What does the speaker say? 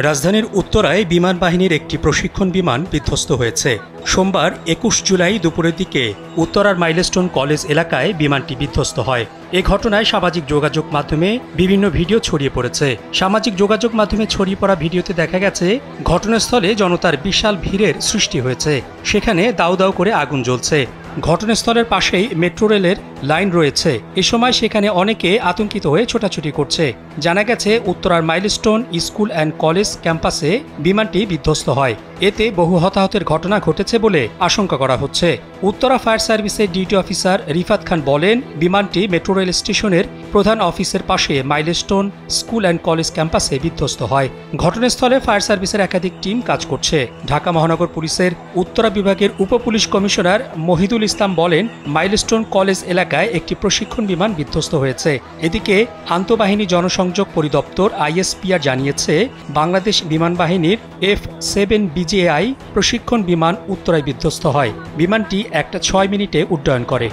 রাজধানীর উত্তরায় বিমান বাহিনীর একটি প্রশিক্ষণ বিমান বিধ্বস্ত হয়েছে। সোমবার ২১ জুলাই দুপুরের দিকে উত্তরার মাইলস্টোন কলেজ এলাকায় বিমানটি বিধ্বস্ত হয়। এ ঘটনায় সামাজিক যোগাযোগ মাধ্যমে বিভিন্ন ভিডিও ছড়িয়ে পড়েছে। সামাজিক যোগাযোগ মাধ্যমে ছড়িয়ে পড়া ভিডিওতে দেখা গেছে ঘটনাস্থলে জনতার বিশাল ভিড়ের সৃষ্টি হয়েছে। সেখানে দাউ দাউ করে আগুন জ্বলছে। ঘটনাস্থলের পাশেই মেট্রো রেলের লাইন রয়েছে। এ সময় সেখানে অনেকে আতঙ্কিত হয়ে ছোটাছুটি করছে। জানা গেছে উত্তরার মাইলস্টোন স্কুল অ্যান্ড কলেজ ক্যাম্পাসে বিমানটি বিধ্বস্ত হয়। এতে বহু হতাহতের ঘটনা ঘটেছে বলে আশঙ্কা করা হচ্ছে। উত্তরা ফায়ার সার্ভিসের ডিউটি অফিসার রিফাত খান বলেন, বিমানটি মেট্রো রেল স্টেশনের প্রধান অফিসের পাশে মাইলস্টোন স্কুল অ্যান্ড কলেজ ক্যাম্পাসে বিধ্বস্ত হয়। ঘটনাস্থলে ফায়ার সার্ভিসের একাধিক টিম কাজ করছে। ঢাকা মহানগর পুলিশের উত্তরা বিভাগের উপপুলিশ কমিশনার মহিদুল ইসলাম বলেন, মাইলস্টোন কলেজ এলাকায় একটি প্রশিক্ষণ বিমান বিধ্বস্ত হয়েছে। এদিকে আন্তঃবাহিনী জনসংযোগ পরিদপ্তর ISPR জানিয়েছে, বাংলাদেশ বিমান বাহিনীর F-7 BJI প্রশিক্ষণ বিমান উত্তরায় বিধ্বস্ত হয়। বিমানটি 1টা 6 মিনিটে উড্ডয়ন করে।